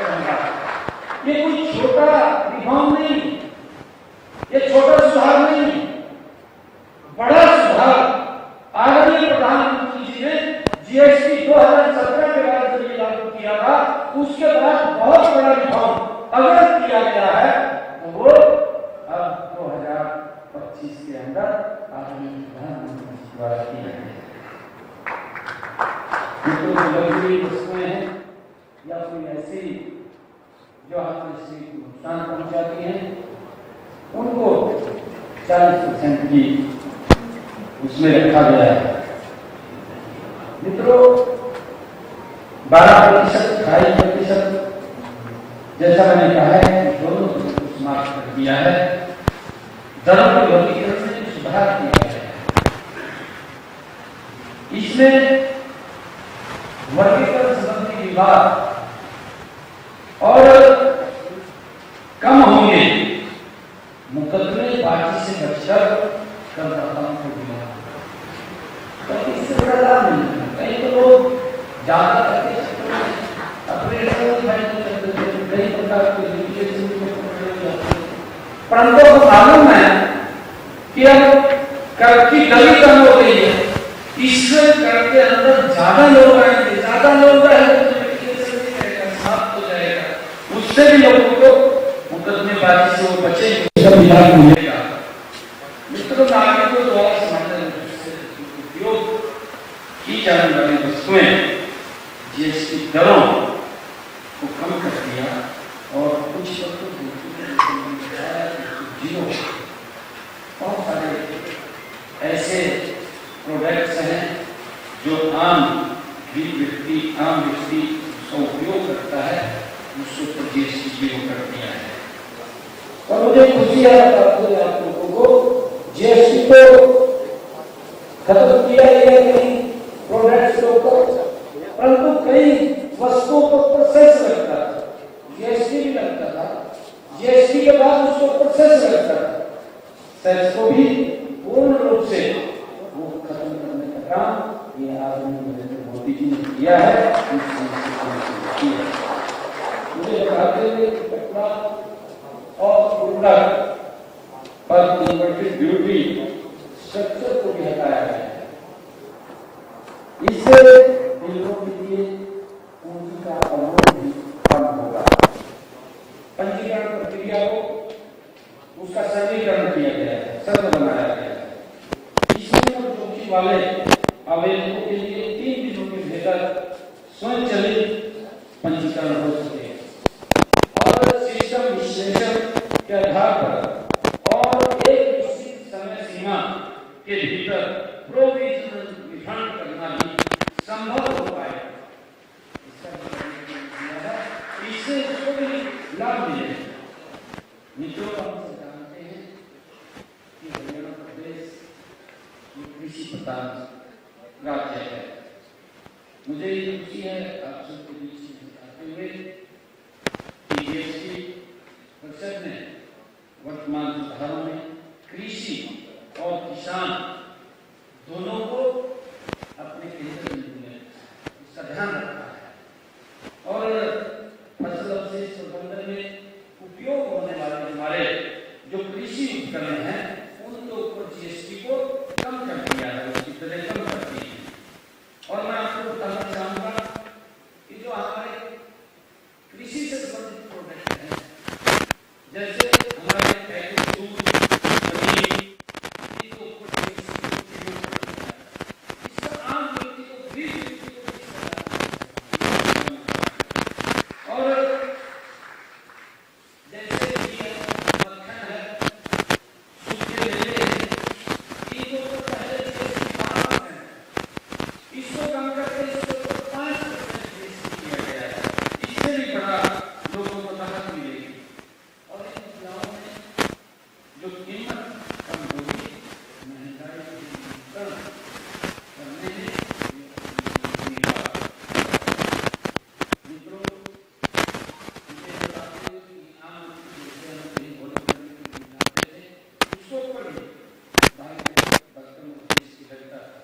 ये कोई छोटा रिफॉर्म नहीं, ये छोटा सुधार नहीं, बड़ा सुधार। आदरणीय प्रधानमंत्री जी ने जीएसटी 2017 के बाद जब ये लागू किया था, उसके बाद बहुत बड़ा रिफॉर्म अगर किया गया है तो वो अब 2025 के अंदर आदरणीय प्रधानमंत्री द्वारा किया गया। लग्जरी वस्तुएं हैं या कोई ऐसी जो हमारे शरीर को नुकसान पहुंचाती हैं, उनको 40% की उसमें रखा गया है। मित्रों, 12%, 2.5% जैसा मैंने कहा है, दोनों को समाप्त कर दिया है। दरों के वर्गीकरण में सुधार किया है। इसमें वर्गीकरण संबंधी विवाद और कम होंगे, मुकदमेबाजी से बचकर करदाताओं को दिया, तो इससे बड़ा लाभ नहीं है। कई तो लोग ज्यादा करके अपने कई प्रकार के परंतु को मालूम है कि अब कर की गली कम हो गई है, इससे कर के अंदर ज्यादा लोग आएंगे, ज्यादा लोग आएंगे तो साफ हो जाएगा, उससे भी लोगों को मुकदमेबाजी से वो बचेंगे, सब इलाज मिलेगा। मित्रों, नागरिकों द्वारा सामान्य उपयोग की जाने वाली वस्तुएं जीएसटी दरों को कम कर दिया और कुछ जीरो। बहुत सारे ऐसे प्रोडक्ट्स हैं जो आम व्यक्ति उसका उपयोग करता है, उसके ऊपर जीएसटी जीरो कर दिया है। और मुझे खुशी है आप लोगों को, जीएसटी को खत्म किया गया नहीं प्रोडक्ट्स के ऊपर, परंतु कई वस्तुओं को प्रोसेस लगता था, जीएसटी भी लगता था, जीएसटी के बाद उसको प्रोसेस लगता था, सेस को भी पूर्ण रूप से वो खत्म करने का काम ये आदरणीय नरेंद्र मोदी जी ने किया है। मुझे बताते हुए पेट्रोल और प्रोडक्ट पर इन्वर्टेड ड्यूटी स्ट्रक्चर को भी हटाया गया है। इससे बिल्डरों के लिए पूंजी का अवरोध भी कम होगा। पंजीकरण प्रक्रिया को उसका सरलीकरण किया गया है, सरल बनाया गया है। इसमें जोखिम वाले आवेदकों के लिए 3 दिनों के भीतर स्वयंचलित पंजीकरण हो सके और सिस्टम विश्लेषण के आधार पर और एक निश्चित समय सीमा के भीतर प्रोविजनल रिफंड करना भी संभव हो पाएगा। इससे जो भी लाभ मिले, मित्रों हम जानते हैं कि हरियाणा प्रदेश कृषि प्रधान राज्य है। मुझे ये खुशी है आप सबके बीच में बताते हुए कि जीएसटी परिषद ने वर्तमान सुधारों में कृषि और किसान दोनों को अपने केंद्र में इसका ध्यान रखा है और फसल अवशेष प्रबंधन में उपयोग होने वाले हमारे जो कृषि उपकरण हैं उनके ऊपर जीएसटी को कम कर दिया है, उसकी दरें कम कर दी है। और मैं आपको बताना चाहूंगा कि जो हमारे कृषि से संबंधित प्रोडक्ट हैं, जैसे हमारे पैकेज दूध